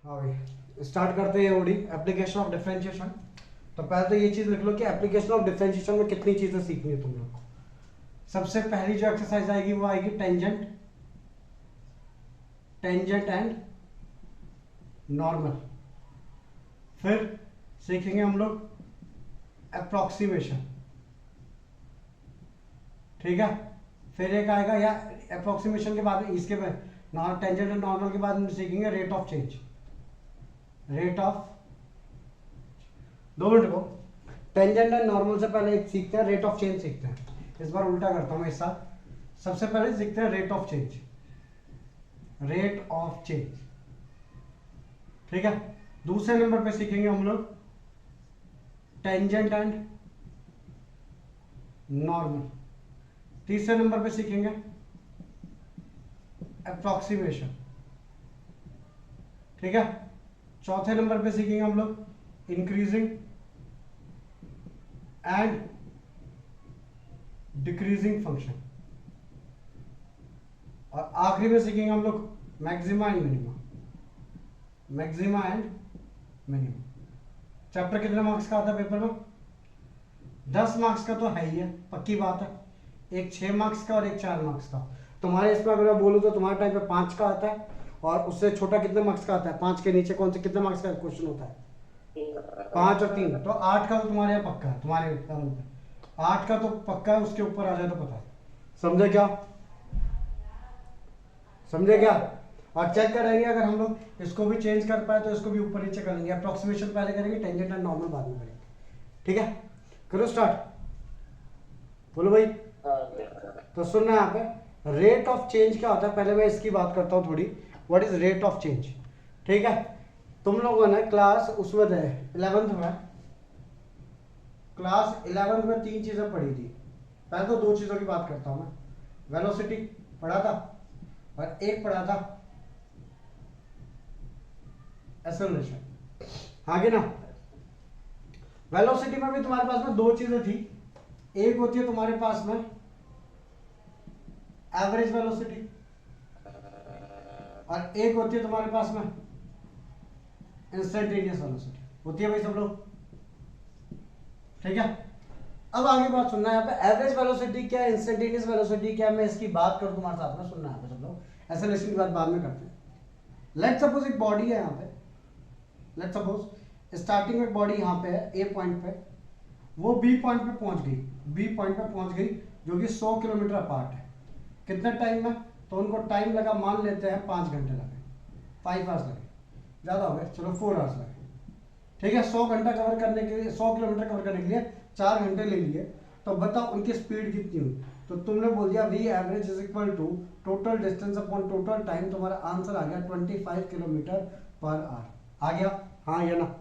हाँ भाई, स्टार्ट करते हैं ओडी एप्लीकेशन ऑफ डिफरेंशिएशन। तो पहले तो ये चीज लिख लो कि एप्लीकेशन ऑफ डिफरेंशिएशन में कितनी चीजें सीखनी है तुम लोग को। सबसे पहली जो एक्सरसाइज आएगी वो आएगी टेंजेंट, टेंजेंट एंड नॉर्मल। फिर सीखेंगे हम लोग अप्रोक्सीमेशन, ठीक है। फिर एक आएगा या अप्रोक्सीमेशन के बाद इसके बाद टेंजेंट एंड नॉर्मल के बाद हम सीखेंगे rate of change, rate of, 2 minute को। टेंजेंट एंड नॉर्मल से पहले एक सीखते हैं रेट ऑफ चेंज सीखते हैं। इस बार उल्टा करता हूं इस साथ। सबसे पहले सीखते हैं rate of change, rate of change, ठीक है। दूसरे नंबर पे सीखेंगे हम लोग टेंजेंट एंड नॉर्मल। तीसरे नंबर पे सीखेंगे अप्रोक्सीमेशन, ठीक है। चौथे नंबर पे सीखेंगे हम लोग इंक्रीजिंग एंड डिक्रीजिंग फंक्शन। और आखिरी में सीखेंगे हम लोग maxima and minima, maxima and minima. Chapter कितने मार्क्स का आता है पेपर में? 10 मार्क्स का तो है ही है, पक्की बात है। एक 6 मार्क्स का और एक 4 मार्क्स का। तुम्हारे इसमें अगर मैं बोलूँ तो तुम्हारे टाइम पे 5 का आता है, और उससे छोटा कितने मार्क्स का आता है? 5 के नीचे कौन से कितने मार्क्स का क्वेश्चन होता है? 5 और 3, तो 8 का तो तुम्हारे यहाँ पक्का है, तुम्हारे लेवल पे 8 का तो पक्का है। उसके ऊपर आ जाए तो पता है। समझे क्या? समझे क्या? और चेक करेंगे अगर हम लोग इसको भी चेंज कर पाए तो इसको भी ऊपर नीचे कर लेंगे। अप्रोक्सीमेशन पहले करेंगे, टेंजेंट एंड नॉर्मल बाद में करेंगे, ठीक है। करो स्टार्ट, बोलो भाई। तो सुनना यहाँ पे रेट ऑफ चेंज क्या होता है, पहले मैं इसकी बात करता हूँ थोड़ी। What is rate of change, ठीक है। तुम लोगों ने क्लास उसमें 11th में, क्लास 11th में 3 चीजें पढ़ी थी। पहले तो 2 चीजों की बात करता हूं मैं। वेलोसिटी पढ़ा था और एक पढ़ा था एक्सेलरेशन, हाँ कि ना। वेलोसिटी में भी तुम्हारे पास में 2 चीजें थी। एक होती है तुम्हारे पास में एवरेज वेलोसिटी, और एक होती है तुम्हारे पास में इंस्टेंटेनियस वेलोसिटी। होती है भाई सब लोग, ठीक है। अब आगे बात सुनना है यहाँ पे, एवरेज वेलोसिटी क्या है, इंस्टेंटेनियस वेलोसिटी क्या है, मैं इसकी बात करूं तुम्हारे साथ में। सुनना है सब लोग, एक्सेलरेशन की बात बाद में करते हैं। लेट सपोज एक बॉडी है यहाँ पे, लेट सपोज स्टार्टिंग में बॉडी यहाँ पे है ए पॉइंट पे, वो बी पॉइंट पे पहुंच गई, बी पॉइंट पे पहुंच गई जो कि 100 किलोमीटर अपार्ट है। कितने टाइम में? तो उनको टाइम लगा, मान लेते हैं 5 घंटे लगे, 5 आवर्स लगे, ज्यादा हो गए, चलो 4 आवर्स लगे, ठीक है। 100 घंटा कवर करने के लिए, 100 किलोमीटर कवर करने के लिए 4 घंटे ले लिए। तो बताओ उनकी स्पीड कितनी हुई? तो तुमने बोल दिया v average is equal to total distance upon total time. तुम्हारा आंसर आ गया 25 किलोमीटर पर आवर। आ गया, हाँ या ना?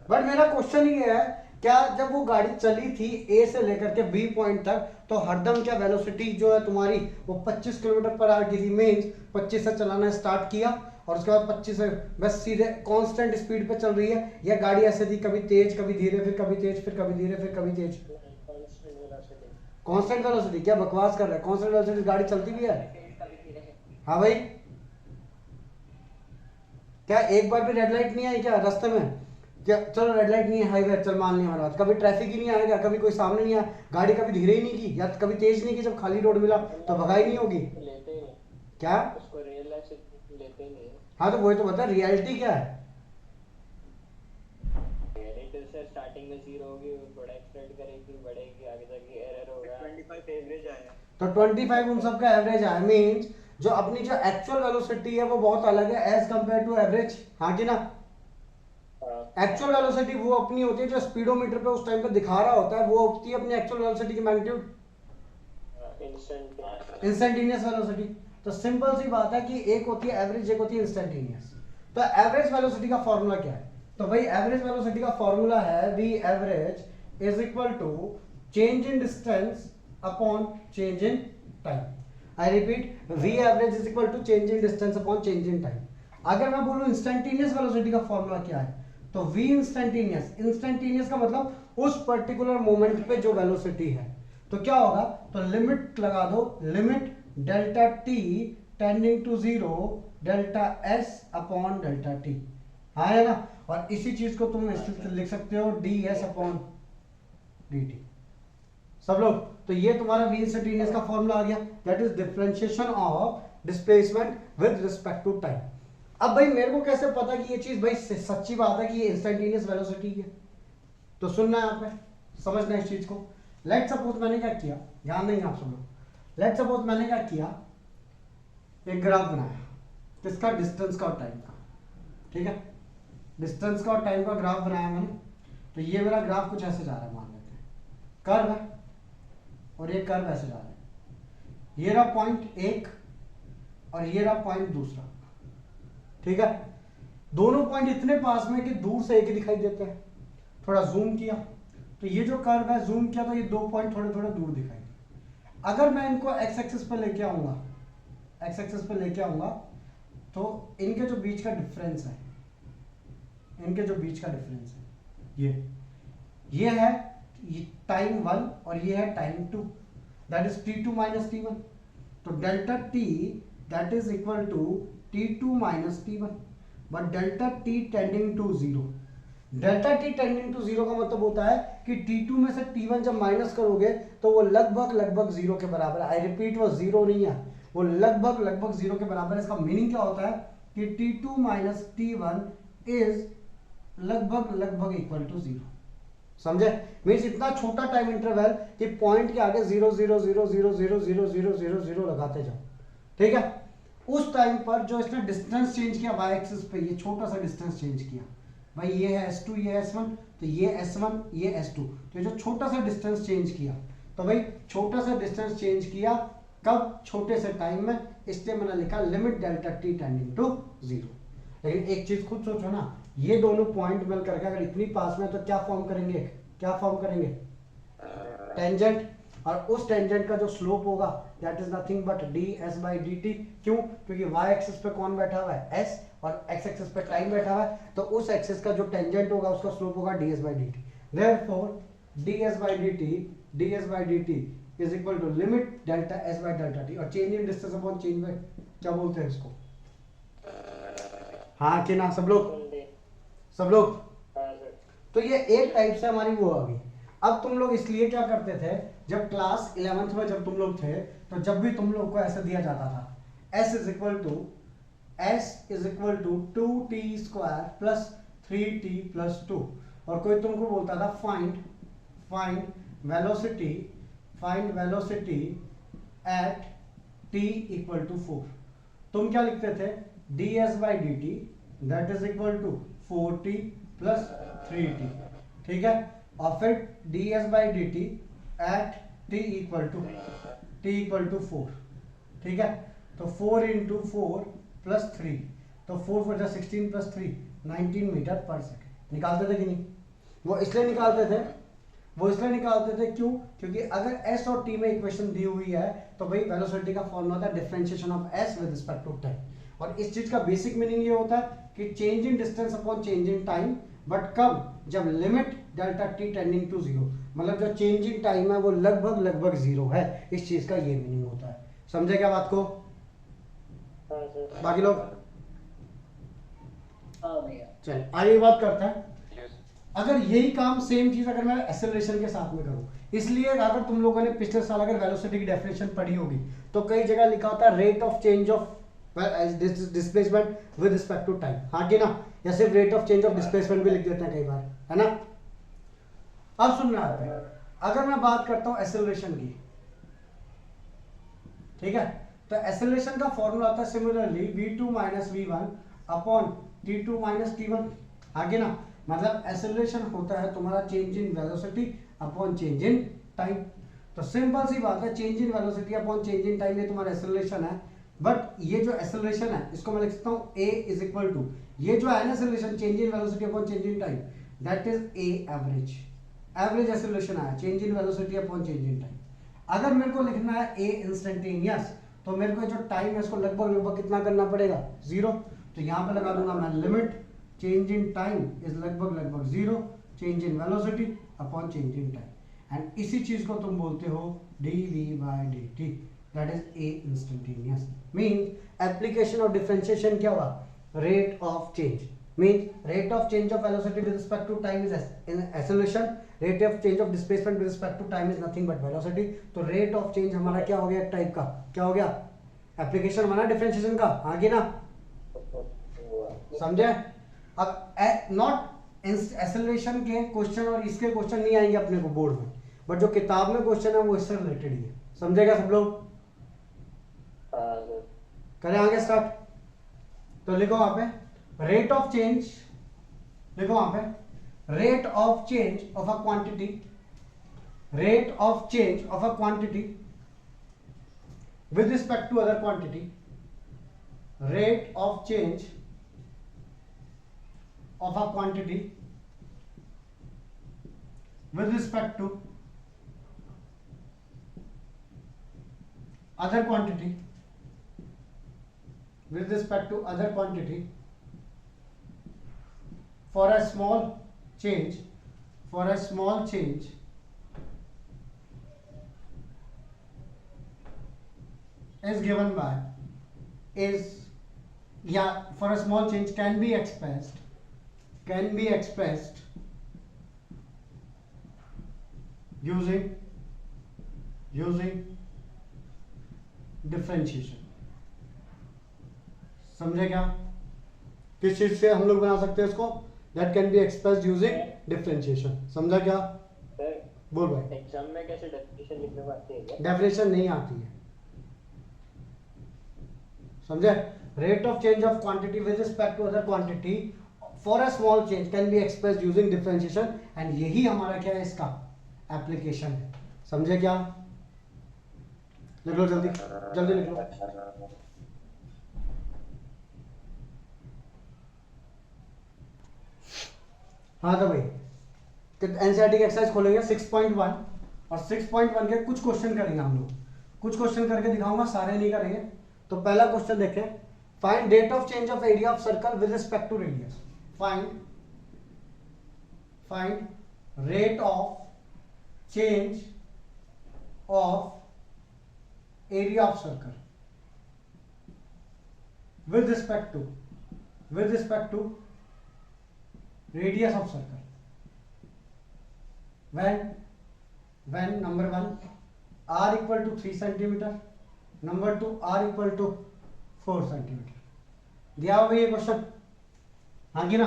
बट मेरा क्वेश्चन ये है, क्या जब वो गाड़ी चली थी ए से लेकर के बी पॉइंट तक, तो हरदम क्या वेलोसिटी जो है तुम्हारी वो 25 किलोमीटर पर आवर की थी? मींस 25 से चलाना स्टार्ट किया और उसके बाद 25 से बस सीधे कांस्टेंट स्पीड पे चल रही है, या गाड़ी ऐसे थी कभी तेज कभी धीरे, फिर कभी तेज फिर कभी धीरे फिर कभी तेज? Constant velocity. क्या बकवास कर रहा है? कांस्टेंट वेलोसिटी गाड़ी चलती भी है। हाँ भाई, क्या एक बार भी रेड लाइट नहीं आई क्या रास्ते में? क्या चलो रेड लाइट नहीं है, हाईवे चल मान लिया हमारा, कभी ट्रैफिक ही नहीं आया क्या? कभी कोई सामने नहीं आया, गाड़ी कभी धीरे ही नहीं की या कभी तेज नहीं की? जब खाली रोड मिला तो भगाई नहीं होगी क्या? उसको रियल लाइफ से लेते ही नहीं। हाँ तो वही तो बता, रियलिटी क्या है? रियलिटी से स्टार्टिंग में 0 होगी, बड़ा एक्सपेक्ट करेगी, बढ़ेगी, आगे जाके एरर होगा। 25 एवरेज आया, तो 25 उन सब का एवरेज आया। मींस जो अपनी जो एक्चुअल वेलोसिटी है वो बहुत अलग है एज कंपेयर टू एवरेज, हाँ कि ना। एक्चुअल वेलोसिटी वो अपनी होती है जो स्पीडोमीटर पे उस टाइम पे दिखा रहा होता है, वो होती है अपनी एक्चुअल वेलोसिटी की मैग्नीट्यूड, इंस्टेंटेनियस वेलोसिटी। तो सिंपल सी बात है कि एक होती है एवरेज, एक होती है इंस्टेंटेनियस। तो एवरेज वेलोसिटी का फॉर्मूला क्या है? तो भाई एवरेज वेलोसिटी का फॉर्मूला है v average is equal to change in distance upon change in time. I repeat, v average is equal to change in distance upon change in time. अगर मैं बोलूं इंस्टेंटेनियस वेलोसिटी का formula क्या है, तो we instantaneous, instantaneous का मतलब उस पर्टिकुलर मोमेंट पे जो वेलोसिटी है। तो क्या होगा? तो लिमिट लगा दो, limit delta t tending to zero delta s upon delta t, हाँ है ना। और इसी चीज को तुम लिख सकते हो d s upon d t. सब लोग, तो ये तुम्हारा वी इंस्टेंटेनियस का फॉर्मूला आ गया, that is differentiation of displacement with respect to time. अब भाई मेरे को कैसे पता कि ये चीज भाई सच्ची बात है कि ये इंस्टेंटेनियस वेलोसिटी है? तो सुनना है यहाँ पे, समझना है इस चीज को। लेट सपोज मैंने क्या किया, ध्यान देंगे आप सब लोग। लेट सपोज मैंने क्या किया, एक ग्राफ बनाया किसका, डिस्टेंस का और टाइम का, ठीक है। डिस्टेंस का और टाइम का ग्राफ बनाया मैंने। तो ये मेरा ग्राफ कुछ ऐसे जा रहा है, मान लेते हैं कर्व है, और ये कर्व ऐसे जा रहा है। ये रहा पॉइंट एक और ये रहा पॉइंट दूसरा, ठीक है। दोनों पॉइंट इतने पास में कि दूर से एक ही दिखाई देते हैं। थोड़ा जूम किया तो ये जो कर्व है, जूम किया तो ये दो पॉइंट थोड़े थोड़े दूर दिखाई दे। अगर मैं इनको एक्स एक्सिस पे लेके आऊंगा, एक्स एक्सिस पे लेके आऊंगा, तो इनके जो बीच का डिफरेंस है, इनके जो बीच का डिफरेंस है, ये है टाइम 1 और ये है time 2, that is t2 minus t1। तो delta t that is equal to t2 minus t1, but delta t tending to 0। Delta t tending to 0 का मतलब होता है कि t2 में से t1 जब माइनस करोगे तो वो लगभग 0 के बराबर है। आई रिपीट, वो 0 नहीं है, वो लगभग 0 के बराबर है। इसका मीनिंग क्या होता है कि t2 माइनस t1 इज लगभग इक्वल टू 0। समझे? मीन्स इतना छोटा टाइम इंटरवल कि पॉइंट के आगे 0 0 0 0 0 0 0 0 0 लगाते जाओ, ठीक है। उस टाइम पर जो इसने डिस्टेंस चेंज किया वाई एक्सिस पे, ये छोटा सा डिस्टेंस चेंज किया भाई, ये है s2, ये s1, तो ये s1, ये s2, तो जो छोटा सा डिस्टेंस चेंज किया, तो भाई छोटा सा डिस्टेंस चेंज किया कब, छोटे से टाइम में, इसलिए मैंने लिखा limit delta t tending to 0। लेकिन एक चीज खुद सोचो ना, ये दोनों पॉइंट मिल करके अगर इतनी पास में तो क्या फॉर्म करेंगे, क्या फॉर्म करेंगे, टेंजेंट। और उस टेंजेंट का जो स्लोप होगा that is nothing but ds by dt। क्यों? क्योंकि y एक्सिस पे कौन बैठा हुआ है, s, और x एक्सिस पे टाइम बैठा हुआ है, तो उस एक्सिस का जो टेंजेंट होगा उसका स्लोप होगा ds by dt। Therefore ds by dt is equal to limit delta s by delta t, और change in distance upon change by, क्या बोलते हैं इसको, हाँ कि ना सब लोग, सब लोग। तो ये एक टाइप से हमारी वो आ गई। अब तुम लोग इसलिए क्या करते थे, जब क्लास 11th में जब तुम लोग थे, तो जब भी तुम लोग को ऐसे दिया जाता था s is equal to 2t square plus 3t plus 2, और कोई तुमको बोलता था find velocity at t equal to 4, तुम क्या लिखते थे, ds by dt that is equal to 4t plus 3t, ठीक है। और फिर ds by dt at t equal to 4, ठीक है। तो 4 इंटू 4 प्लस 3, तो 4 4 जा 16 प्लस 3 19 मीटर पर सेकेंड। निकालते थे कि नहीं? वो इसलिए निकालते थे क्यों? क्योंकि अगर s और t में इक्वेशन दी हुई है तो भाई वेलोसिटी का फॉर्मूला होता है differentiation of s with respect to time, और इस चीज का बेसिक मीनिंग ये होता है कि change in distance upon change in time, but कब, जब limit delta t tending to 0, मतलब जो चेंज इन टाइम है वो लगभग 0 है, इस चीज का ये मीनिंग होता है। समझे क्या बात को? बाकी लोग चल आगे बात करते हैं। अगर यही काम सेम चीज अगर मैं एक्सेलरेशन के साथ में करूं, इसलिए अगर तुम लोगों ने पिछले साल अगर वेलोसिटी की डेफिनेशन पढ़ी होगी तो कई जगह लिखा होता है rate of change of displacement with respect to time, हाँ कि ना, या सिर्फ rate of change of displacement भी लिख देते हैं कई बार, है ना। अब सुनना आता है, अगर मैं बात करता हूं एक्सेलरेशन की, ठीक है, तो एक्सेलरेशन का फॉर्मूला आता है similarly v2 minus v1 upon t2 minus t1, हाँ कि ना। मतलब एक्सेलरेशन होता है तुम्हारा change in velocity upon change in time. तो सिंपल सी बात है, change in velocity upon change in time ये तुम्हारा एक्सेलरेशन है, बट ये जो एक्सेलरेशन है इसको मैं लिख सकता हूँ a इज इक्वल टू, ये जो है ना acceleration change in velocity upon change in time, that is a average acceleration आया change in velocity upon change in time. अगर मेरे को लिखना है a इंस्टेंटेनियस, तो मेरे को जो टाइम है इसको लगभग कितना करना पड़ेगा, 0। तो यहाँ पे लगा दूंगा मैं limit change in time is लगभग 0 change in velocity upon change in time, and इसी चीज को तुम बोलते हो dv by dt that is a instantaneous. Means application of differentiation क्या हुआ, rate of change. Means rate of change of velocity with respect to time is acceleration, rate of change of displacement with respect to time is nothing but velocity. तो rate of change हमारा क्या हो गया, एक type का क्या हो गया, एप्लीकेशन हमारा डिफरेंशिएशन का, आगे ना समझे। अब नॉट एक्सेलरेशन के क्वेश्चन और इसके क्वेश्चन नहीं आएंगे अपने को बोर्ड में, बट जो किताब में क्वेश्चन है वो इससे रिलेटेड ही है, समझेगा सब लोग। करें आगे स्टार्ट। तो लिखो वहां पे रेट ऑफ चेंज, लिखो वहां पे rate of change of a quantity, rate of change of a quantity with respect to other quantity, rate of change of a quantity with respect to other quantity, with respect to other quantity for a small change, for a small change is given by is, yeah, for a small change can be expressed using differentiation। समझे क्या, किस चीज से हम लोग बना सकते हैं इसको, that can be expressed using differentiation। समझा क्या, बोल भाई। एग्जाम में कैसे डेफिनेशन लिखने को आती है क्या? डेफिनेशन नहीं आती है, समझे। Rate of change of quantity with respect to other quantity for a small change can be expressed using differentiation, and यही हमारा क्या है, इसका एप्लीकेशन है। समझे क्या, लिख लो जल्दी जल्दी लिख लो। हाँ तो भाई एनसीईआरटी की एक्सरसाइज खोलेंगे 6.1 और 6.1 के कुछ क्वेश्चन करेंगे हम लोग, कुछ क्वेश्चन करके दिखाऊंगा, सारे नहीं करेंगे। तो पहला क्वेश्चन देखें, find rate of change of area of circle with respect to radius. Find rate of change of area of circle with respect to radius of circle when number 1 r equal to 3 centimeter, number 2 r equal to 4 centimetre. दिया हुआ ये question, हाँ कि ना।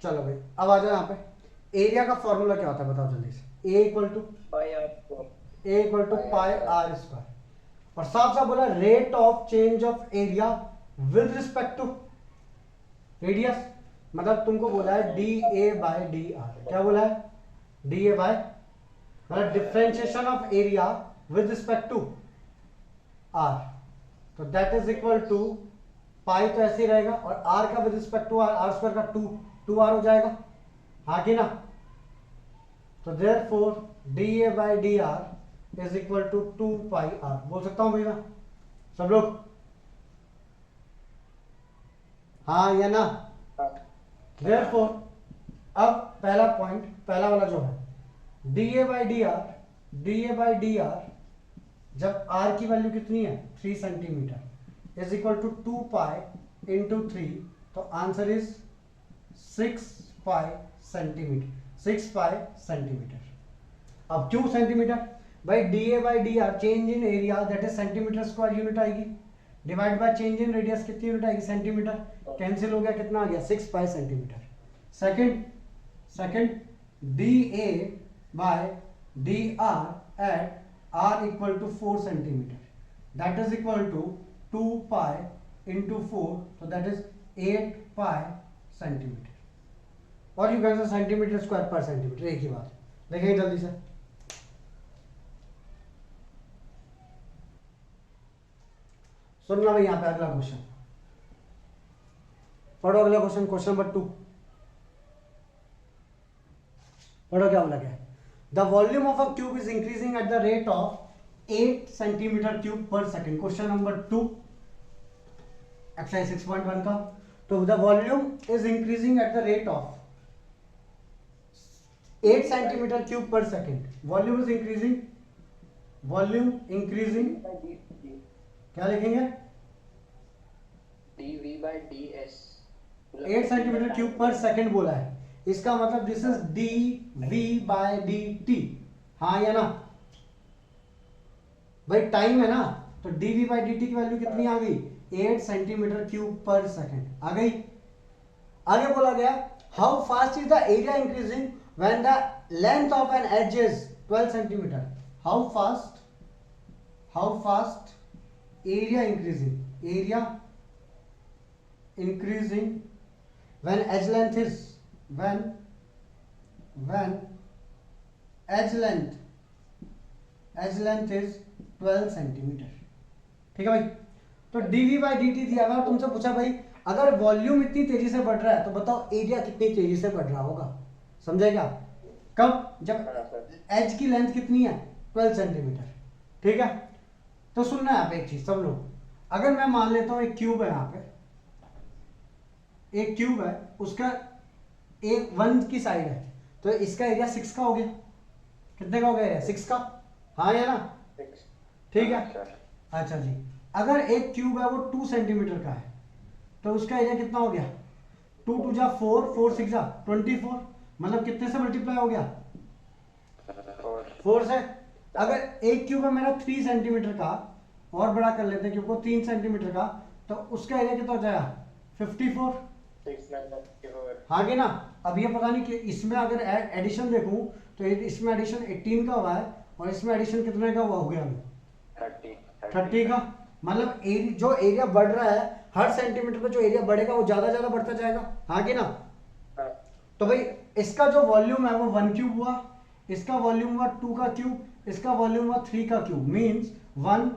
चलो भाई अब आ जाओ यहाँ पे। एरिया का फॉर्मूला क्या होता है बताओ जल्दी से। A equal to pi R square, और साफ साफ बोला rate of change of area with respect to radius, मतलब तुमको बोला है D A by D R. क्या बोला है, डी ए बाय, मतलब differentiation of area with respect to r, तो that is equal to pi तो ऐसे ही रहेगा, और r का with respect to r square का 2r हो जाएगा, हाँ कि ना। तो therefore dA by dr is equal to 2 pi r। बोल सकता हूं भैया सब लोग, हाँ या ना। therefore अब पहला पॉइंट, पहला वाला जो है dA by dr जब r की वैल्यू कितनी है 3 centimetre is equal to 2 pi into 3, तो आंसर इज 6 पाई सेंटीमीटर। अब क्यों सेंटीमीटर भाई, dA by dr change in area that is centimetre square unit आएगी, divide by change in radius कितनी यूनिट आएगी, सेंटीमीटर। कैंसिल हो गया, कितना आ गया 6 pi centimetre. Second dA by dr at r equal to 4 centimeter, that is equal to 2 pi into 4, so that is 8 pi centimeter, और you can say centimeter square per centimeter, एक ही बात। देखेंगे जल्दी से, सुनना भाई यहाँ पे अगला क्वेश्चन पढ़ो। अगला क्वेश्चन, क्वेश्चन नंबर 2 पढ़ो। क्या बोला गया, the volume of a cube is increasing at the rate of 8 centimetre cube per second. Question number 2 exercise 6.1 का। तो the volume is increasing at the rate of 8 centimetre cube per second. Volume is increasing volume increasing क्या लिखेंगे? dv by ds 8 centimetre cube per second बोला है, इसका मतलब this is D V by D T, हाँ या ना भाई? टाइम है ना, तो D V by D T की वैल्यू कितनी आ गई? 8 सेंटीमीटर क्यूब पर सेकंड आ गई। आगे बोला गया how fast is the area increasing when the length of an edge is 12 centimetre. How fast area increasing when edge length is when edge length is 12 centimetre. ठीक है भाई, तो dv by dt दिया हुआ, तुमसे पूछा भाई अगर वॉल्यूम इतनी तेजी से बढ़ रहा है तो बताओ एरिया कितनी तेजी से बढ़ रहा होगा, समझेगा? कब? जब एज की लेंथ कितनी है? 12 सेंटीमीटर। ठीक है, तो सुनना है यहाँ पे एक चीज सब लोग, अगर मैं मान लेता हूं एक क्यूब है, यहाँ पे एक क्यूब है, उसका एक 1 की साइड है, तो इसका एरिया 6 का हो गया। कितने का हो गया? 6 का, हाँ या ना? ठीक है, अच्छा जी। अगर एक क्यूब है वो 2 सेंटीमीटर का है, तो उसका एरिया कितना हो गया? 2 2 जा 4, 4 6 जा 24, मतलब कितने से मल्टीप्लाई हो गया? 4 से। अगर एक क्यूब है मेरा 3 सेंटीमीटर का, और बड़ा कर लेते हैं क्यूब को, 3 सेंटीमीटर का, तो उसका एरिया कितना हो जाएगा? 54, हाँ कि ना? अब ये पता नहीं कि इसमें अगर एडिशन देखूं तो इसमें एडिशन 18 का हुआ है और इसमें एडिशन कितने का हुआ हो गया अभी? 30 का। मतलब जो एरिया बढ़ रहा है, हर सेंटीमीटर पे जो एरिया बढ़ेगा वो ज्यादा बढ़ता जाएगा, हाँ कि ना? तो भाई इसका जो वॉल्यूम है वो 1 क्यूब हुआ, इसका वॉल्यूम हुआ 2 का क्यूब, इसका वॉल्यूम हुआ 3 का क्यूब, मींस 1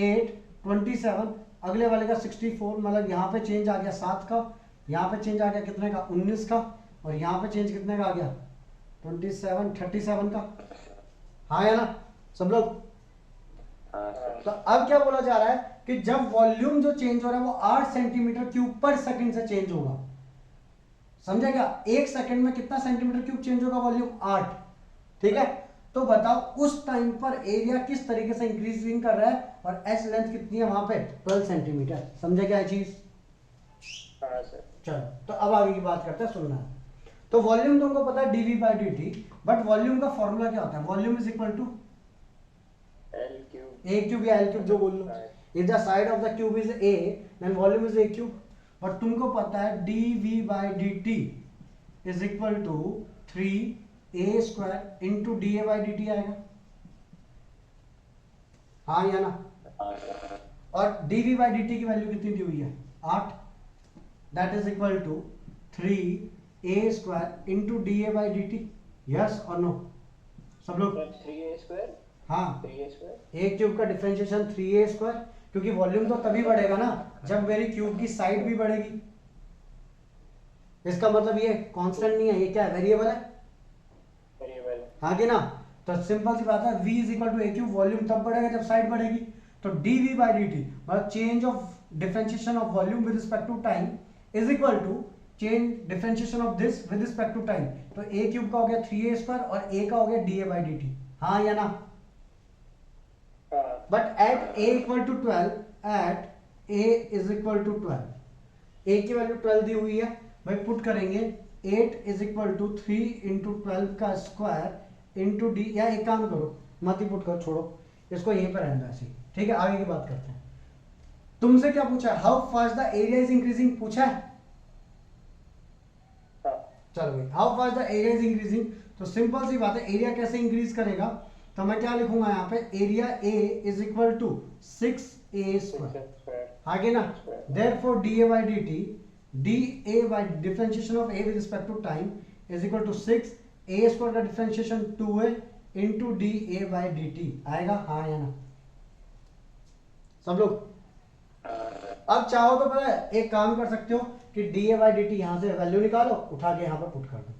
8 27, अगले वाले का 64, मतलब यहाँ पे चेंज आ गया 7 का, यहाँ पे चेंज आ गया कितने का? 19 का, और यहाँ पे चेंज कितने का आ गया? 37 का, हाँ या ना सब लोग? तो अब क्या बोला जा रहा है कि जब वॉल्यूम जो चेंज हो रहा है वो 8 सेंटीमीटर क्यूब पर सेकंड से चेंज होगा, समझे क्या? 1 सेकंड में कितना सेंटीमीटर क्यूब चेंज होगा? वॉल्यूम 8। ठीक है, तो बताओ उस टाइम पर एरिया किस तरीके से इंक्रीजिंग कर रहा है और एच लेंथ कितनी है वहां पे? 12 सेंटीमीटर। समझे क्या चीज? चलो, तो अब आगे की बात करते हैं, सुनना है। तो वॉल्यूम तुमको पता है dv by dt, but volume का फॉर्मूला क्या होता है? Volume is equal to a cube या l क्यूब, जो बोल लो। If the side of the cube is a, then volume is a cube. But तुमको पता है dv by dt is equal to 3a square into da by dt आएगा, हाँ या ना? और dv by dt की वैल्यू कितनी दी हुई है? 8, that is equal to 3a square into da by dt। Yes और नो सब लोग? 3a स्क्वायर, हाँ, 3a स्क्वायर, एक क्यूब का डिफरेंशिएशन 3a स्क्वायर, क्योंकि वॉल्यूम तो तभी बढ़ेगा ना जब मेरी क्यूब की साइड भी बढ़ेगी। इसका मतलब ये कांस्टेंट नहीं है, ये क्या है? वेरिएबल है, हाँ कि ना? तो सिंपल सी बात है, v is equal to a cube, volume तब बढ़ेगा जब साइड बढ़ेगी। तो dv by dt मतलब change of differentiation of volume with respect to time is equal to change differentiation of this with respect to time. तो a cube का हो गया 3a स्क्वायर और a का हो गया da by dt, हाँ या ना? But at a equal to 12, at a is equal to 12, a की वैल्यू 12 दी हुई है भाई, पुट करेंगे 8 इज इक्वल टू 3 इंटू 12 का स्क्वायर इंटू डी, या एक काम करो मत ही पुट कर, छोड़ो इसको यहीं पर रहना ऐसे। ठीक है, आगे की बात करते हैं। तुमसे क्या पूछा है? How fast the area is increasing पूछा है। चलो भाई, how fast the area is increasing, तो सिंपल सी बात है, एरिया कैसे इंक्रीज करेगा? तो मैं क्या लिखूंगा यहाँ पे? Area A is equal to 6a square, आगे ना? Therefore da by dt, da by differentiation of a with respect to time is equal to 6a square का differentiation 2a into da by dt आएगा, हाँ या ना सब लोग? अब चाहो तो पता है एक काम कर सकते हो कि da by dt यहां से वैल्यू निकालो, उठा के यहां पर पुट कर दो।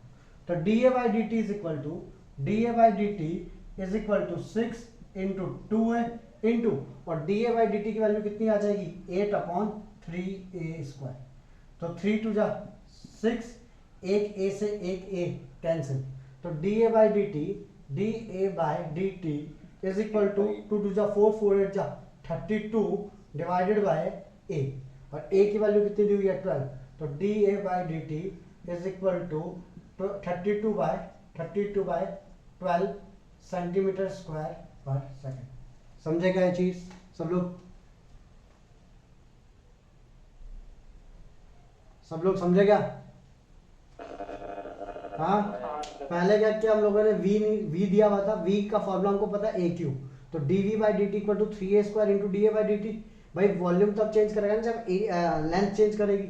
तो da by dt is equal to da by dt is equal to 6 into 2a into, और da by dt की वैल्यू कितनी आ जाएगी? 8 अपॉन 3a स्क्वायर। तो 3 2 जा 6, एक a से एक a कैंसिल, तो da by dt is equal to 2 two जा 4 4 8 जा 32 डिवाइडेड बाय a, और a की वैल्यू कितनी दी हुई है 12, तो dA by dt is equal to 32 by 12 centimetre square per second. समझे क्या ये चीज सब लोग समझे क्या? हाँ, पहले क्या किया हम लोगों ने, v दिया हुआ था, v का फॉर्मूला हमको पता है a क्यूब, तो dv by dt equal to 3a square into da by dt। भाई वॉल्यूम तब चेंज करेगा ना जब लेंथ चेंज करेगी,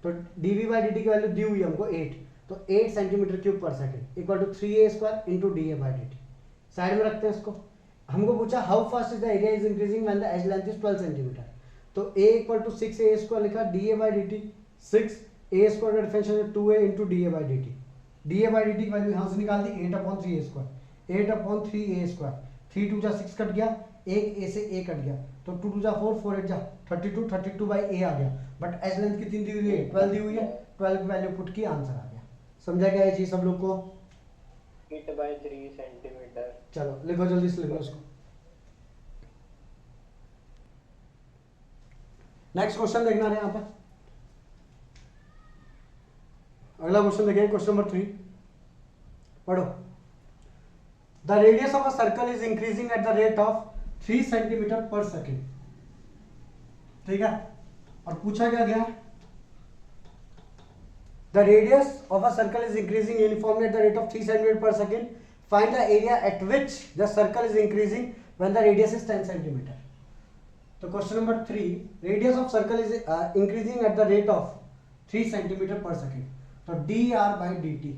तो dv बाई dt की वैल्यू दी हुई है हमको 8, तो 8 centimetre cube per second equal to 3a square into da by dt। Side में रखते हैं इसको। हमको पूछा how fast is the area is increasing when the edge length is 12 centimetre, तो a equal to 6a square लिखा, da by dt 6a square का differential 2a into da by dt। da by dt की value यहाँ से निकाल दी 8/3a square, 8/3a square, 3 2 जा 6 cut गया, एक a से a कट गया, तो 2 2 जा 4 4 8 जा 32, 32 बाई a आ गया, बट एज लेंथ कितनी दी हुई है 12 दी हुई है, 12 की वैल्यू पुट की आंसर आ गया। समझा क्या ये चीज सब लोग को? 8/3 सेंटीमीटर। चलो लिखो जल्दी से, लिखो उसको। नेक्स्ट क्वेश्चन देखना है यहाँ पर, अगला क्वेश्चन देखिए, क्वेश्चन नंबर 3 पढ़ो। The radius of a circle is increasing at the rate of 3 centimetre per second. ठीक है, और पूछा क्या गया, the radius of a circle is increasing uniformly at the rate of 3 centimetre per second, find the area at which the circle is increasing when the radius is 10 centimetre. तो question number 3, radius of circle is increasing at the rate of 3 centimetre per second, तो dr by dt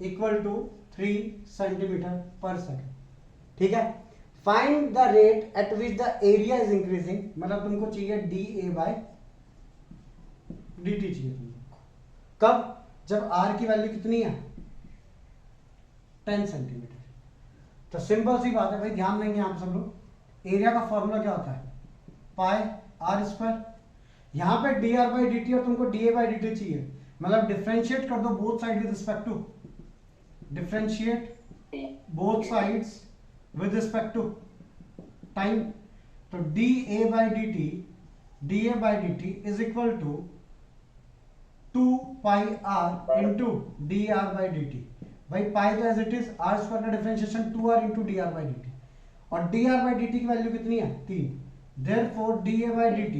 equal to 3 centimetre per second. ठीक है, find the rate at which the area is increasing, मतलब तुमको चाहिए da by dt चाहिए तुमको, कब? जब r की वैल्यू कितनी है 10 सेंटीमीटर। तो सिंपल सी बात है भाई, ध्यान देंगे आप सब लोग, एरिया का फॉर्मूला क्या होता है पाई आर स्क्वायर, यहां पे dr बाई dt और तुमको da बाई dt चाहिए, मतलब डिफरेंशिएट कर दो both side with respect to, differentiate both sides with respect to time, तो da by dt is equal to 2 pi r into dr by dt। भाई pi तो as it is, R square का differentiation 2r into dr by dt, और dr by dt की value कितनी है 3, therefore da by dt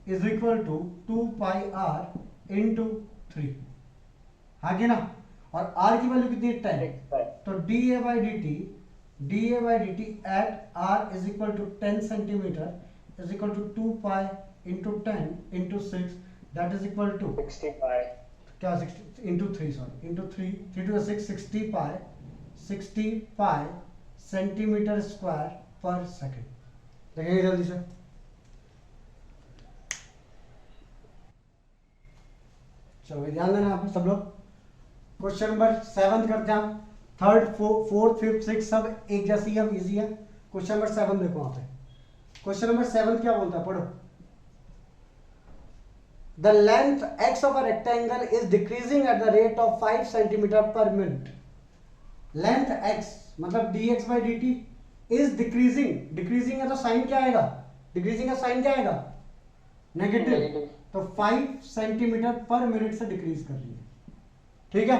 is equal to 2 pi r into 3, हाँ कि ना, और r की वैल्यू कितनी है 10, तो da by dt at r is equal to 10 centimetre is equal to 2 pi into 10 into 6, that is equal to 65 क्या 60 into 3, sorry into 3 3 two 6 60 pi centimetre square per second. देखेंगे जल्दी से, चलो ध्यान देना आप सब लोग। क्वेश्चन नंबर 7 करते हैं हम, थर्ड फोर्थ फिफ्थ सिक्स सब एक जैसी है, इजी है। क्वेश्चन नंबर 7 देखो वहां पे, क्वेश्चन नंबर 7 क्या बोलता है पढ़ो। The length x of a rectangle is decreasing at the rate of 5 centimeter per minute. Length x मतलब dx by dt is decreasing, decreasing है तो साइन क्या आएगा, डिक्रीजिंग का साइन क्या आएगा नेगेटिव, तो 5 सेंटीमीटर पर मिनट से डिक्रीज कर रही है। ठीक है,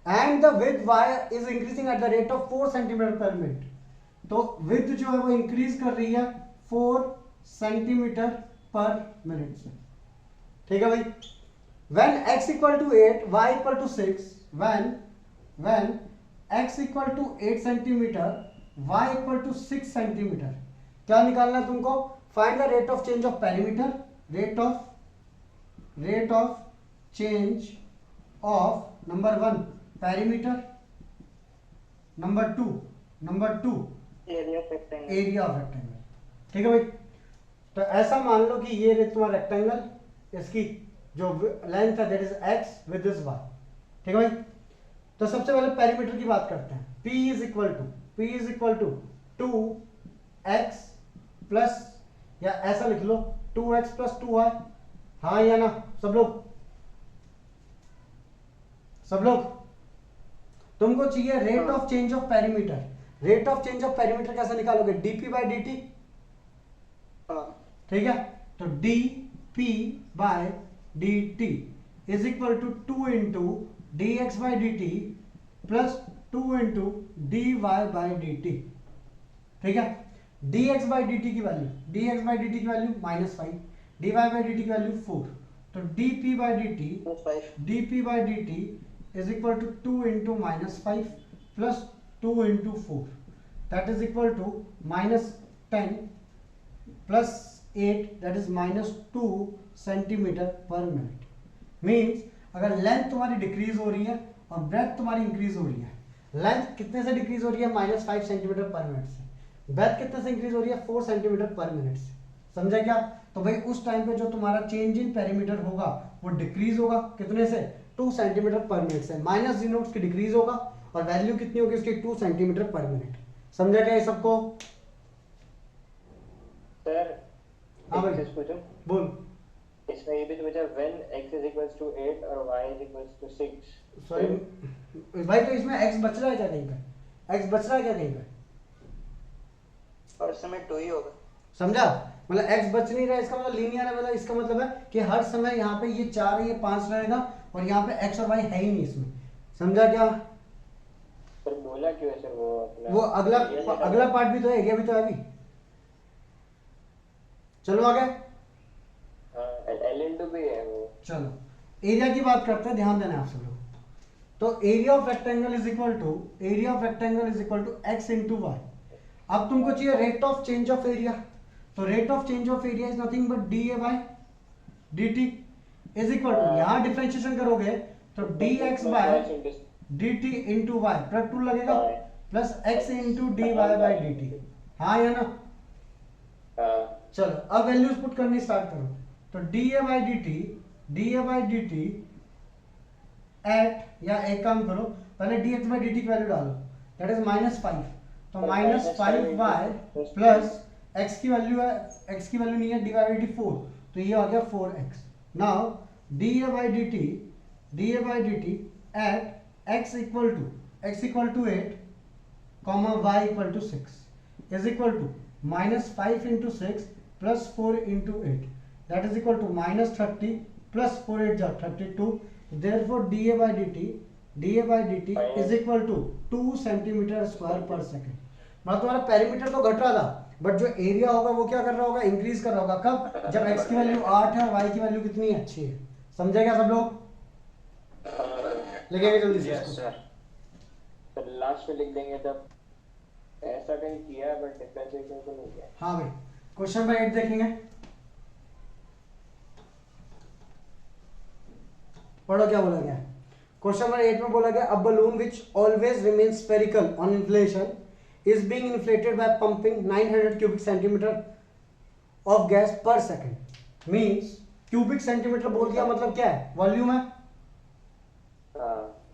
and the width y is increasing at the rate of 4 centimetre per minute, तो विड्थ जो है वो इंक्रीज कर रही है 4 सेंटीमीटर पर मिनट से। ठीक है भाई, when x equal to 8 y equal to 6, when x equal to 8 centimetre y equal to 6 centimetre, क्या निकालना है तुमको, find the rate of change of perimeter, rate of change of number 1 perimeter, number 2 area of rectangle. ठीक है भाई, तो ऐसा मान लो कि ये तुम्हारा रेक्टेंगल, इसकी जो लेंथ है that is x with this y। ठीक है भाई, तो सबसे पहले पेरीमीटर की बात करते हैं। P is equal to 2x plus, या ऐसा लिख लो 2x प्लस 2y, हाँ या ना सब लोग तुमको चाहिए rate of change of perimeter, rate of change of perimeter कैसे निकालोगे, डीपी बाई डी टी, ठीक है। तो D P by D T is equal to 2 into D x by D T plus 2 into D Y by D T, ठीक है। D x by D T की value, D x by D T की value -5, D Y by D T की value 4, तो D P by D T, D P by D T is equal to 2 into -5 plus 2 into 4, that is equal to -10 plus 8, that is -2 centimetre per minute. Means अगर length तुम्हारी decrease हो रही है और breath तुम्हारी increase हो रही है, लेंथ कितने से डिक्रीज हो रही है, -5 सेंटीमीटर पर मिनट से, ब्रेथ कितने से इंक्रीज हो रही है, 4 सेंटीमीटर पर मिनट से, समझा क्या। तो भाई उस टाइम पे जो तुम्हारा चेंज इन पेरीमीटर होगा वो डिक्रीज होगा, कितने से, 2 सेंटीमीटर पर मिनट से, -0 उसकी डिक्रीज होगा और वैल्यू कितनी होगी उसकी, 2 सेंटीमीटर पर मिनट, समझा क्या ये सबको। सर हाँ भाई पूछूं, बोल। इसमें ये भी तो बचा when x is equals to 8 और y is equals to 6। Sorry भाई, तो इसमें x बच रहा है क्या कहीं पे, x बच रहा है क्या कहीं पे, और समय 2 ही होगा, समझा। मतलब x बच नहीं रहा है, इसका मतलब लीनियर है, मतलब इसका मतलब है कि हर समय यहाँ पे ये 4 है, ये 5 रहेगा और यहाँ पे x और y है ही नहीं इसमें, समझा क्या। सर बोला क्यों है सर वो अपना, वो अगला पार्ट भी तो है, एरिया भी तो है अभी। चलो आगे, L into भी है वो। चलो एरिया की बात करते हैं, ध्यान देना आप सब लोग। तो area of rectangle is equal to, area of rectangle is equal to x into Y. अब तुमको चाहिए rate of change of area, तो rate of change of area is nothing but D A by D T is equal to, यहाँ differentiation करोगे तो D X by D T into Y, plus 2 लगेगा plus X into D Y by D T, हाँ या ना। चलो अब values put करनी स्टार्ट करो, तो D A by D T, D A by D T at, या एक काम करो पहले D x by D T की वैल्यू डालो, दैट इज -5, तो -5 वाई प्लस एक्स की वैल्यू है, एक्स की वैल्यू नहीं है, डी वाई बाई डी 4, तो ये आ गया 4x। Now D A by D T, D A by D T at x equal to 8 comma y equal to 6 is equal to -5 into 6 plus 4 into 8, that is equal to -30 plus 4 8 जा 32, therefore dA by dt is equal to 2 centimetre square per second. मतलब तुम्हारा perimeter तो घट रहा था but जो area होगा वो क्या कर रहा होगा, इंक्रीज कर रहा होगा, कब, जब x की वैल्यू 8 है और y की वैल्यू कितनी है, 6 है, समझे क्या सब लोग, लिखेंगे जल्दी से इसको। तो लास्ट में लिख देंगे जब ऐसा कहीं किया बट डिफरेंशिएशन तो नहीं किया। हाँ भाई, क्वेश्चन नंबर 8 देखेंगे, पढ़ो क्या बोला गया। क्वेश्चन नंबर 8 में बोला गया a balloon which always remain spherical on inflation is being inflated by pumping 900 cubic centimetre of gas per second. Means cubic centimetre बोल दिया मतलब क्या है, वॉल्यूम है,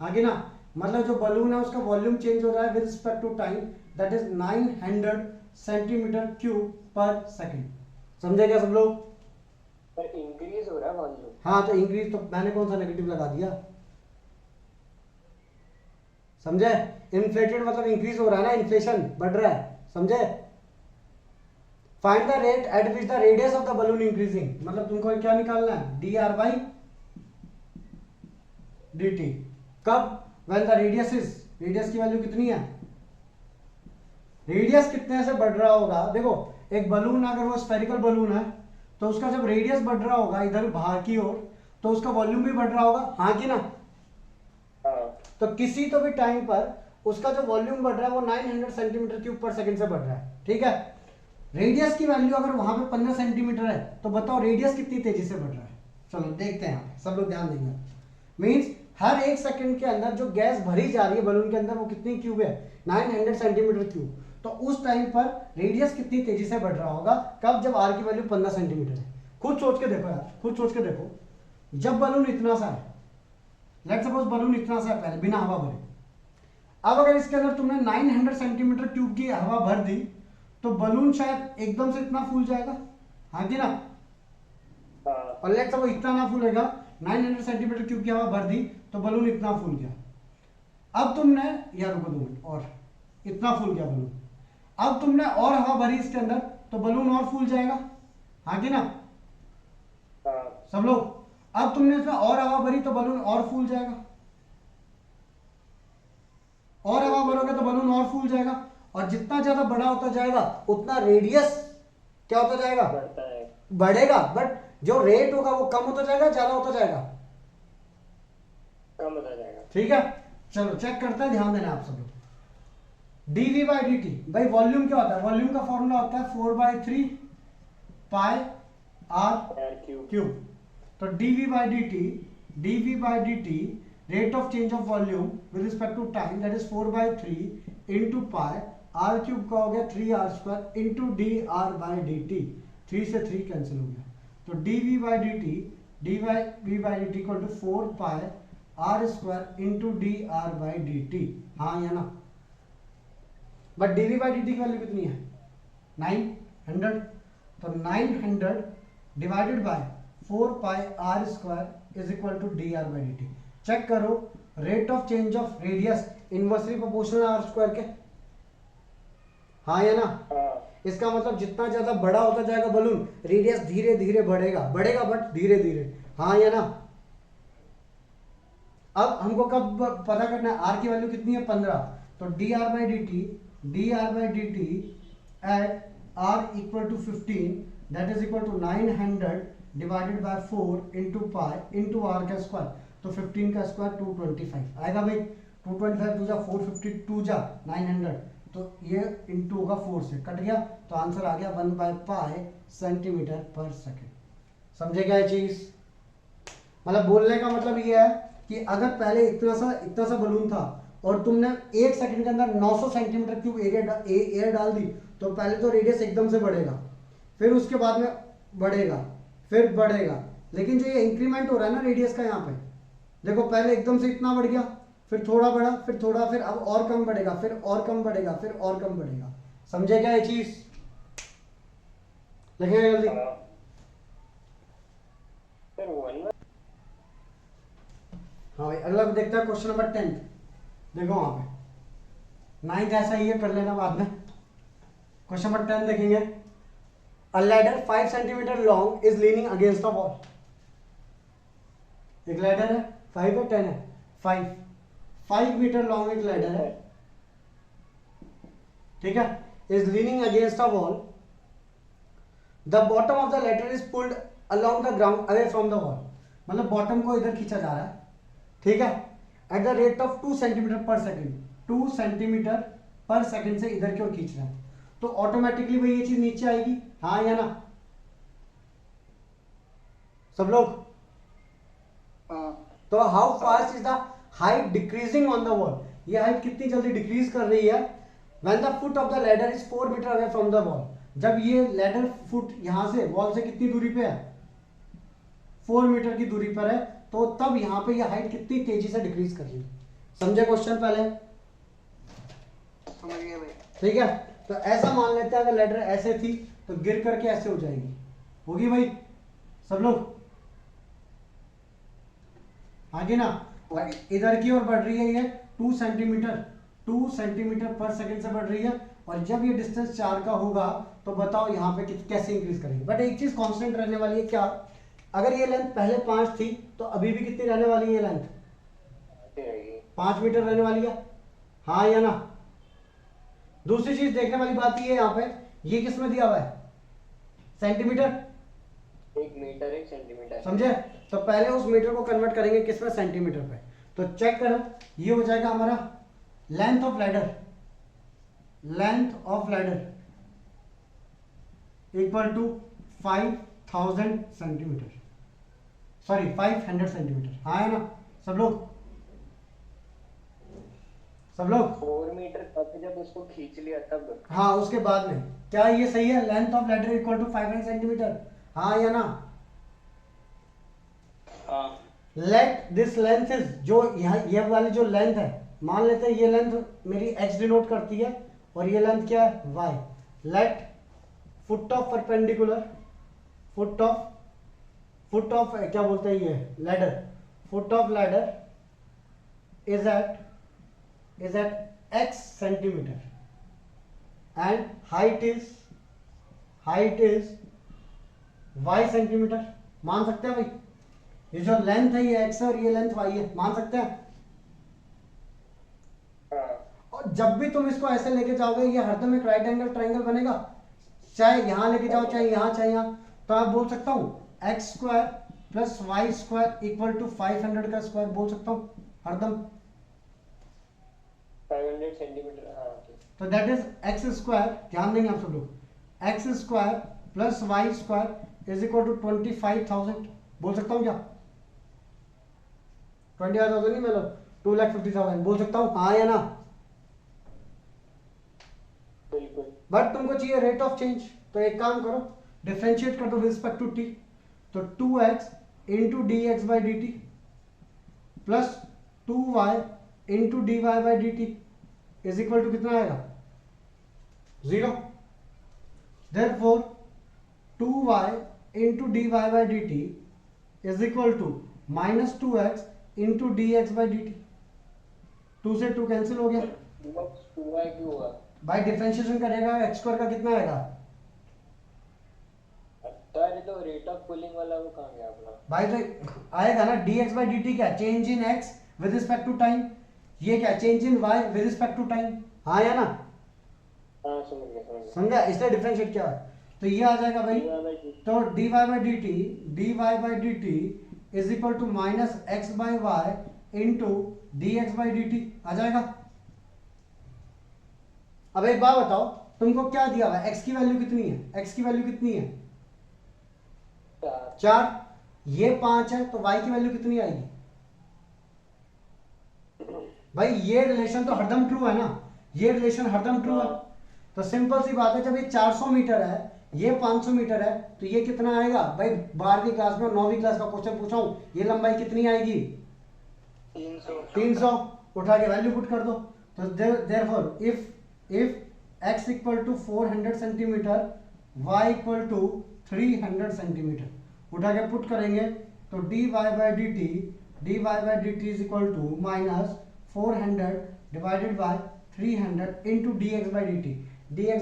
आगे ना, मतलब जो बलून है उसका वॉल्यूम चेंज हो रहा है with respect to time, that is 900 centimetre cube per second, समझे क्या सब लोग। पर इंक्रीज हो रहा है वॉल्यूम, हाँ तो इंक्रीज, तो मैंने कौन सा नेगेटिव लगा दिया, समझे, इन्फ्लेटेड मतलब इंक्रीज हो रहा है ना, इन्फ्लेशन बढ़ रहा है, समझे। Find the rate at which the radius of the balloon increasing, मतलब तुमको क्या निकालना है, d are by D t, कब, when the radius is, radius की वैल्यू कितनी है, रेडियस कितने से बढ़ रहा होगा, देखो एक बलून अगर वो स्फेरिकल बलून है तो उसका जब रेडियस बढ़ रहा होगा इधर बाहर की ओर तो उसका वॉल्यूम भी बढ़ रहा होगा, हाँ कि ना। तो किसी तो भी टाइम पर उसका जो वॉल्यूम बढ़ रहा है वो 900 सेंटीमीटर क्यूब पर सेकंड से बढ़ रहा है, ठीक है। रेडियस की वैल्यू अगर वहां पे 15 सेंटीमीटर है तो बताओ रेडियस कितनी तेजी से बढ़ रहा है, चलो देखते हैं, सब लोग ध्यान देंगे। मींस हर 1 सेकंड के अंदर जो गैस भरी जा रही है बलून के अंदर वो कितनी क्यूब है, 900 सेंटीमीटर क्यूब, तो उस टाइम पर रेडियस कितनी तेजी से बढ़ रहा होगा, कब, जब आर की वैल्यू 15 सेंटीमीटर है। खुद सोच के देखो यार, खुद सोच के देखो, जब बलून इतना सा है, लेट्स सपोज बलून इतना सा है पहले बिना हवा भरे, अब अगर इसके अंदर तुमने 900 सेंटीमीटर क्यूब की हवा भर दी तो बलून शायद एकदम से इतना फूल जाएगा, हाँ कि ना। और लेट्स सपोज इतना ना फूलेगा, 900 सेंटीमीटर क्यूब की हवा भर दी तो बलून इतना फूल गया। अब तुमने, यार रुको 2 मिनट और, इतना फूल गया बलून। अब तुमने और हवा भरी इसके अंदर तो बलून और फूल जाएगा, हाँ कि ना सब लोग? अब तुमने इसमें और हवा भरी तो बलून और फूल जाएगा, और हवा भरोगे तो बलून और फूल जाएगा, और जितना ज्यादा बड़ा होता जाएगा उतना रेडियस क्या होता जाएगा, बढ़ता है, बढ़ेगा। बट जो रेट होगा वो कम होता जाएगा, ज्यादा होता जाएगा, कम होता जाएगा। ठीक है, चलो चेक करते हैं, ध्यान देना आप सब लोग। dv बाई डी टी, भाई वॉल्यूम क्या होता है? वॉल्यूम का फॉर्मूला होता है 4/3 पाई आर क्यूब। तो dv by D T rate of change of volume with respect to time that is 4/3 into pi R cube का हो गया 3r² into D are by D T. 3 से 3 cancel हो गया, तो dv by D T equal to 4 pi r² into D are by D T, हाँ या ना? But dv by D T की वैल्यू कितनी है? 900। तो 900 divided by 4 pi r² is equal to d are by D t. Check करो, rate of change of radius inversely proportional r² के, हाँ या ना? इसका मतलब जितना ज्यादा बड़ा होता जाएगा बलून, रेडियस धीरे धीरे बढ़ेगा, बढ़ेगा बट धीरे धीरे, हाँ या ना? अब हमको कब पता करना है? r की वैल्यू कितनी है? 15। तो D are by D T at r equal to 15 that is equal to 900 divided by 4 into pi into R का स्क्वायर। तो 15 का स्क्वायर 225 आएगा भाई। 225 जा 452 जा 900, तो ये इंटू होगा 4 से, कट गया, तो आंसर आ गया 1/π सेंटीमीटर पर सेकेंड। समझे क्या ये चीज? मतलब बोलने का मतलब ये है कि अगर पहले इतना सा बलून था और तुमने 1 सेकंड के अंदर 900 सेंटीमीटर क्यूब एयर डाल दी, तो पहले तो रेडियस एकदम से बढ़ेगा, फिर उसके बाद में बढ़ेगा, फिर बढ़ेगा, लेकिन जो ये इंक्रीमेंट हो रहा है ना रेडियस का, यहाँ पे देखो पहले एकदम से इतना बढ़ गया, फिर थोड़ा बढ़ा, फिर थोड़ा, फिर अब और कम बढ़ेगा, फिर और कम बढ़ेगा, फिर और कम बढ़ेगा। समझे क्या ये चीज? लिखेंगे जल्दी। हाँ भाई, अगला देखते हैं क्वेश्चन नंबर 10। देखो वहां पे 9th ऐसा ही है, कर लेना बाद में। क्वेश्चन नंबर 10 देखेंगे। A ladder 5 centimeter long is leaning against the wall. एक लैडर है, 5 है 10 है, 5 मीटर लॉन्ग एक लैडर है, ठीक है, is leaning against the wall. The bottom of the ladder is pulled along the ground away from the wall. मतलब bottom को इधर खींचा जा रहा है, ठीक है, eight the rate of 2 centimetre per second. 2 centimetre per second से इधर की ओर खींच रहा है, तो ऑटोमेटिकली भाई ये चीज नीचे आएगी, हाँ या ना? सब लोग? तो how fast is the height decreasing on the wall? ये हाइट कितनी जल्दी डिक्रीज कर रही है? When the foot of the ladder is 4 metre away from the wall. जब ये लैडर फुट यहां से वॉल से कितनी दूरी पे है? 4 मीटर की दूरी पर है, तो तब यहां पे ये हाइट कितनी तेजी से डिक्रीज कर रही है। समझे क्वेश्चन पहले? समझ गया भाई। ठीक है, तो ऐसा मान लेते हैं अगर लैडर ऐसे थी तो गिर करके ऐसे हो जाएगी, होगी भाई सब लोग? आगे ना, और इधर की ओर बढ़ रही है ये 2 सेंटीमीटर पर सेकंड से बढ़ रही है, और जब ये डिस्टेंस 4 का होगा तो बताओ यहाँ पे कैसे इंक्रीज करेंगे। बट एक चीज कांस्टेंट रहने वाली है, क्या? अगर ये लेंथ पहले 5 थी तो अभी भी कितनी रहने वाली है? ये लेंथ 5 मीटर रहने वाली है, हाँ या ना? दूसरी चीज देखने वाली बात ये है, यहाँ पे ये किस में दिया हुआ है? सेंटीमीटर, 1 मीटर 1 सेंटीमीटर, समझे? तो पहले उस मीटर को कन्वर्ट करेंगे किसमें? सेंटीमीटर पे। तो चेक करो, ये हो जाएगा हमारा length of ladder equal to 5000 centimetre, sorry 500 centimetre, हाँ है ना सब लोग? 4 मीटर तक जब उसको खींच लिया तब, हाँ उसके बाद में। क्या ये सही है? Length of ladder equal to 500 centimetre, हाँ या ना? लेट दिस लेंथ इज, जो यहाँ ये वाली जो लेंथ है, मान लेते हैं ये लेंथ मेरी x डिनोट करती है और ये लेंथ क्या है? y। Let foot of perpendicular, foot of क्या बोलते हैं ये ladder, foot of ladder is at x centimetre, and height is y centimetre. मान सकते हैं भाई, ये जो लेंथ है ये x है और ये लेंथ y है, मान सकते हैं। और जब भी तुम इसको ऐसे लेके जाओगे ये हरदम एक राइट एंगल ट्राइंगल बनेगा, चाहे यहां लेके जाओ चाहे यहां चाहे यहां। तो मैं बोल सकता हूं X square plus Y square equal to 500 का स्क्वायर बोल सकता हूं हरदम। 500 सेंटीमीटर। हाँ तो दैट इज एक्स स्क्वायर, ध्यान देंगे आप सब लोग, X square plus Y square is equal to 25,000 बोल सकता हूं क्या? 25,000 नहीं, मतलब 2,50,000 बोल सकता हूं, हाँ या ना? बिल्कुल। बट तुमको चाहिए रेट ऑफ चेंज, तो एक काम करो डिफरेंशिएट कर दो विद रिस्पेक्ट टू टी। तो 2x into D x by D T plus 2y into D Y by D T is equal to कितना आएगा? 0। Therefore 2y into D Y by D T is equal to minus 2x into D x by D T. 2 से 2 cancel हो गया। 2y क्यों हुआ? By differentiation करेगा X square का कितना आएगा? अरे तो रेट ऑफ कूलिंग वाला वो कहाँ गया अपना? भाई तो आएगा ना dx बाई डी टी, क्या change in x with respect to time, ये क्या change in y with respect to time, हाँ या ना? हाँ समझ गया। समझा, इसलिए डिफरेंशिएट क्या है, तो ये आ जाएगा भाई। तो dy by D T is equal to minus x by y into D x by D t आ जाएगा। अब एक बात बताओ, तुमको क्या दिया हुआ है, x की वैल्यू कितनी है? x की वैल्यू कितनी है? 4। ये 5 है तो y की वैल्यू कितनी आएगी? भाई ये रिलेशन तो हरदम ट्रू है ना, ये रिलेशन हरदम ट्रू है। तो सिंपल सी बात है, जब ये 400 मीटर है ये 500 मीटर है तो ये कितना आएगा? भाई 12वीं क्लास में 9वीं क्लास का क्वेश्चन पूछा हूं, ये लंबाई कितनी आएगी? 300। उठा के वैल्यू पुट कर दो। तो therefore if x equal to 400 centimetre y equal to 300 centimetre, उठा के पुट करेंगे तो dy by D T is equal to minus 400 divided by 300 into D x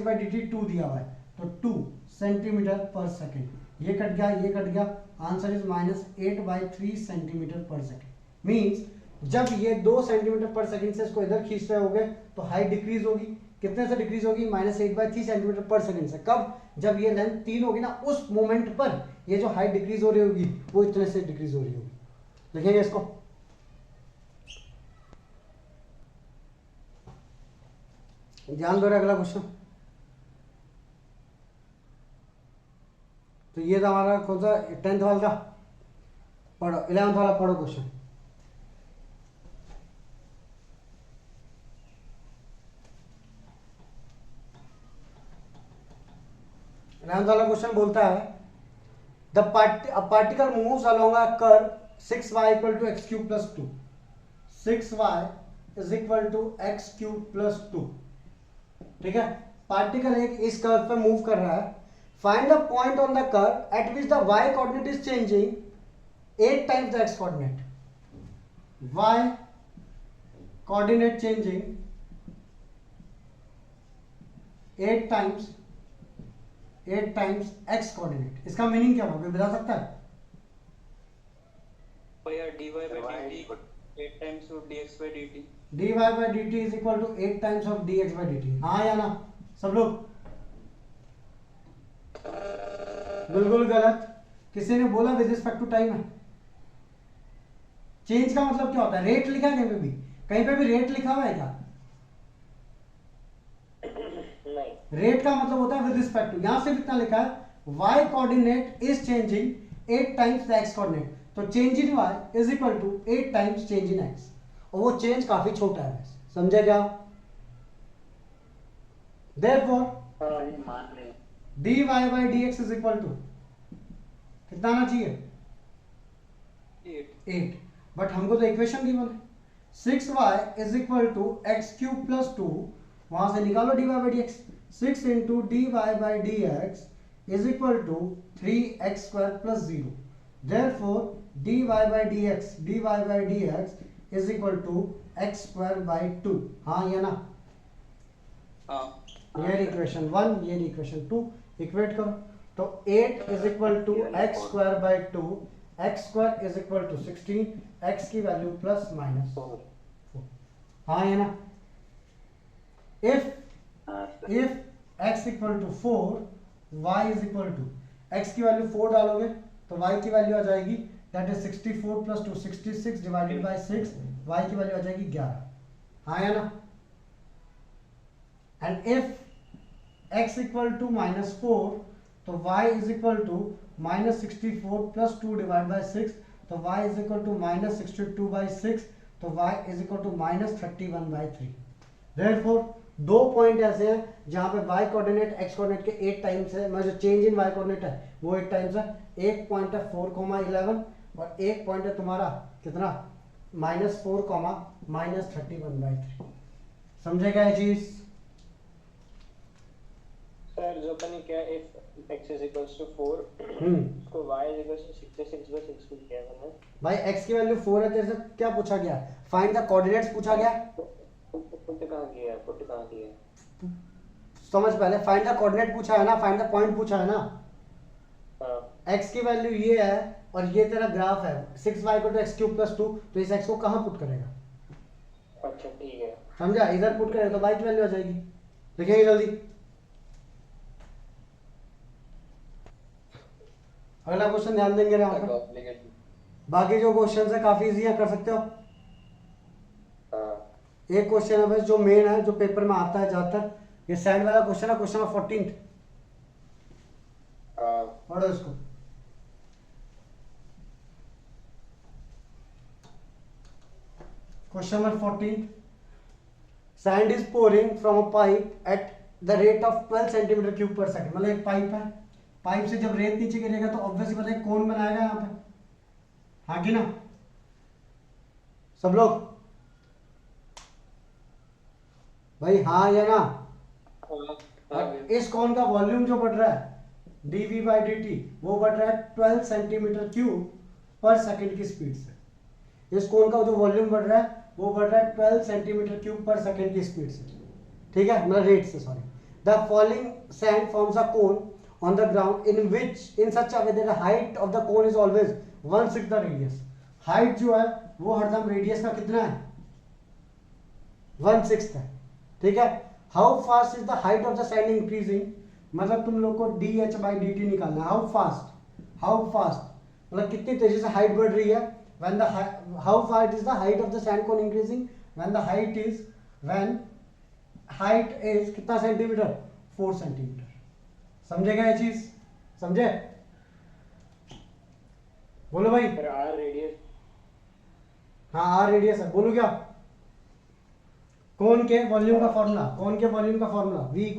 by D T 2 दिया हुआ है तो 2 सेंटीमीटर पर सेकेंड। ये कट गया ये कट गया, answer is minus 8/3 centimetre per second. Means जब ये 2 सेंटीमीटर पर सेकेंड से इसको इधर खींच रहे होगे तो हाइट डिक्रीज होगी, कितने से डिक्रीज होगी? माइनस 8/3 सेंटीमीटर पर सेकेंड से। कब? जब ये लेंथ 3 होगी ना, उस मोमेंट पर ये जो हाइट डिक्रीज हो रही होगी वो इतने से डिक्रीज हो रही होगी। लिखेंगे इसको, ध्यान दो। अगला क्वेश्चन, तो ये था हमारा कौन सा 10th वाला था, पढ़ो 11th वाला पढ़ो क्वेश्चन। वाला क्वेश्चन बोलता है the particle moves along a curve 6y equal to X cube plus 2। 6y is equal to X cube plus 2। ठीक है, पार्टिकल एक इस कर्व पे मूव कर रहा है। Find the point on the curve at which the y coordinate is changing 8 times the x coordinate. y coordinate changing 8 times x coordinate. इसका meaning क्या होगा, बता सकता है? भैया dy by dt 8 times of dx by dt। dy by dt is equal to 8 times of dx by dt, हाँ या ना सब लोग? बिल्कुल गलत। किसी ने बोला विद रिस्पेक्ट टू टाइम है। चेंज का मतलब क्या होता है? रेट लिखा है कहीं पे भी रेट लिखा हुआ है क्या? रेट का मतलब होता है विद रिस्पेक्ट टू। यहां से कितना लिखा है? y coordinate is changing 8 times the x coordinate, तो change in y is equal to 8 times change in x, और वो चेंज काफी छोटा है, समझे क्या? Therefore dy by dx is equal to कितना आना चाहिए? 8। बट हमको तो इक्वेशन गिवन है 6y is equal to X cube plus 2, वहां से निकालो dy by dx। 6 into dy by dx is equal to 3x square plus 0. Therefore, dy by dx is equal to x square by 2. हाँ या ना? हाँ। ये equation 1, ये equation 2, equate करो तो 8 is equal to X square by 2, X square is equal to 16, एक्स की वैल्यू प्लस माइनस 4। हाँ ये ना, if x equal to 4, y is equal to, x की वैल्यू 4 डालोगे तो y की वैल्यू आ जाएगी that is 64 plus 2 66 divided by 6, y की वैल्यू आ जाएगी 11। हाँ या ना, and if x equal to -4 तो y is equal to -64 plus 2 divide by 6, तो y is equal to -62 by 6, तो y is equal to -31 by 3। Therefore दो पॉइंट ऐसे हैं जहां पे y कोऑर्डिनेट x कोऑर्डिनेट के 8 टाइम्स है, मतलब जो चेंज इन y कोऑर्डिनेट है वो 8 टाइम्स है। एक पॉइंट है 4,11 और एक पॉइंट है तुम्हारा कितना -4, -31/3। समझेगा ये चीज? सर जो अपन ने क्या if x is equals to 4 तो y is equals to 66/6 को क्या करना है भाई? x की वैल्यू 4 है, तेरे से क्या पूछा गया? फाइंड द कोऑर्डिनेट्स पूछा गया। पुट कहां किया है? समझ पहले, फाइंड द कोऑर्डिनेट पूछा है ना, फाइंड द पॉइंट पूछा है ना। हां, x की वैल्यू ये है और ये तेरा ग्राफ है 6y = x³ + 2, तो इस x को कहां पुट करेगा? अच्छा ठीक है, समझा? इधर पुट करेगा तो y की वैल्यू आ जाएगी। लिखेंगे जल्दी। अगला क्वेश्चन ध्यान देंगे यहाँ पे। बाकी जो क्वेश्चन है काफी इजी है, कर सकते हो। एक क्वेश्चन है बस जो मेन है, जो पेपर में आता है ज्यादातर, ये सैंड वाला क्वेश्चन है, क्वेश्चन नंबर 14। पढ़ो इसको। Question number 14, sand is pouring from a pipe eight the rate of 12 centimetre cube per second. मतलब एक पाइप है, पाइप से जब रेत नीचे गिरेगा तो ऑब्वियसली पता है कौन बनाएगा यहाँ पे, हाँ कि ना? सब लोग भाई हाँ या ना? इस कौन का वॉल्यूम जो बढ़ रहा है dV/dt वो बढ़ रहा है 12 सेंटीमीटर क्यूब पर सेकंड की स्पीड से। इस कौन का जो वॉल्यूम बढ़ रहा है वो बढ़ रहा है 12 सेंटीमीटर क्यूब पर सेकंड की स्पीड से, ठीक है, मतलब रेट से, sorry. The falling sand forms a cone on the ground in such a way that the height of the cone is always 1/6 the radius। Height जो है वो हरदम रेडियस का कितना है? 1/6 है, ठीक है। How fast is the height of the sand increasing, मतलब तुम लोग को dH/dt निकालना है। हाउ फास्ट मतलब कितनी तेजी से हाइट बढ़ रही है। when the how far is the height of the sand cone increasing, when height is कितना सेंटीमीटर? 4 सेंटीमीटर। समझेगा ये चीज? समझे? बोलो भाई। फिर r रेडियस, हाँ r रेडियस है। बोलो क्या? कौन के वॉल्यूम का फॉर्मूला, कौन के वॉल्यूम का फॉर्मूला? v =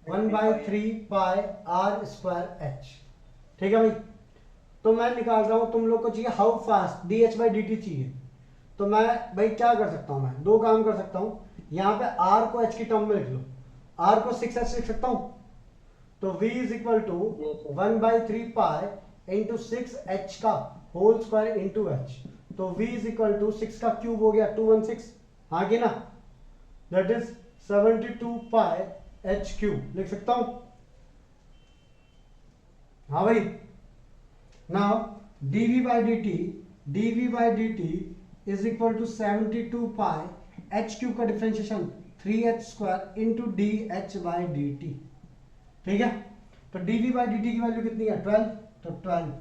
1/3 पाई r² h, ठीक है भाई। तो मैं निकाल रहा हूं, तुम लोग को चाहिए हाउ फास्ट, dH/dt चाहिए। तो मैं भाई क्या कर सकता हूं, मैं दो काम कर सकता हूं। यहाँ पे r को h की टर्म में लिख लो, r को 6h लिख सकता हूं, तो v = 1/3 पाई इंटू 6h का होल स्क्वायर इंटू h, तो v = 6 का क्यूब हो गया 216, हाँ कि ना? दैट इज 72 पाई h³ लिख सकता हूं, हाँ भाई। Now dV/dt is equal to 72 pi h³ का डिफरेंशिएशन 3h² इंटू dH/dt, ठीक है। तो dV/dt की वैल्यू कितनी है? 12, तो 12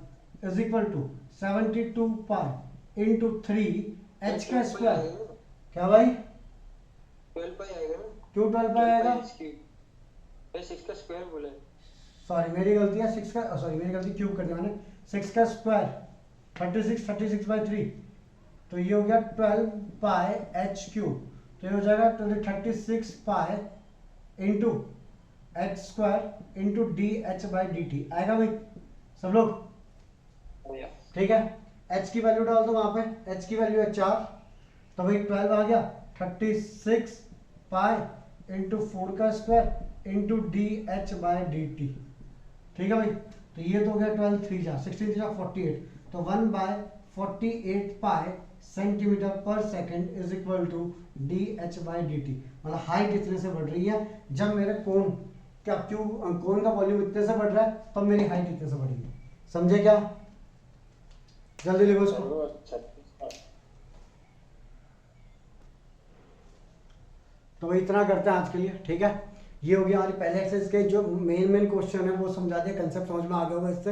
is equal to 72 pi into 3h²। क्या भाई? 12 पाई आएगा ना? क्यों 12 पाई आएगा? 6 का स्क्वायर बोला है। सॉरी मेरी गलती है, 6 का, सॉरी मेरी गलती, क्यूब कर दिया मैंने। 6 का स्क्वायर 36/3, तो ये हो गया 12 पाई h³, तो ये हो जाएगा 36 pi into h² into dH/dt आएगा भाई सब लोग, ठीक है। h की वैल्यू डाल दो वहां पे, h की वैल्यू है 4, तो भाई 12 आ गया 36 पाई इंटू 4 का स्क्वायर इंटू dH/dt, ठीक है भाई। तो ये तो हो गया 12 3 जा 16 3 48, तो 1/48 pi centimetre per second is equal to dh/dt। मतलब हाइट इतने से बढ़ रही है, जब मेरे कोण क्या कोण का वॉल्यूम इतने से बढ़ रहा है तब मेरी हाइट इतने से बढ़ेगी। समझे क्या? जल्दी लिखो इसको। तो भाई इतना करते हैं आज के लिए, ठीक है। ये हो गया हमारी पहले एक्सरसाइज के जो मेन क्वेश्चन है वो समझा दिया, कंसेप्ट समझ में आ गया होगा इससे।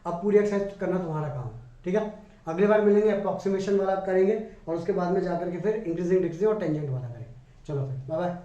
अब पूरी एक्सरसाइज करना तुम्हारा काम, ठीक है। अगली बार मिलेंगे, अप्रोक्सीमेशन वाला करेंगे और उसके बाद में जाकर के फिर इंक्रीजिंग डिक्रीजिंग और टेंजेंट वाला करेंगे। चलो फिर बाय बाय।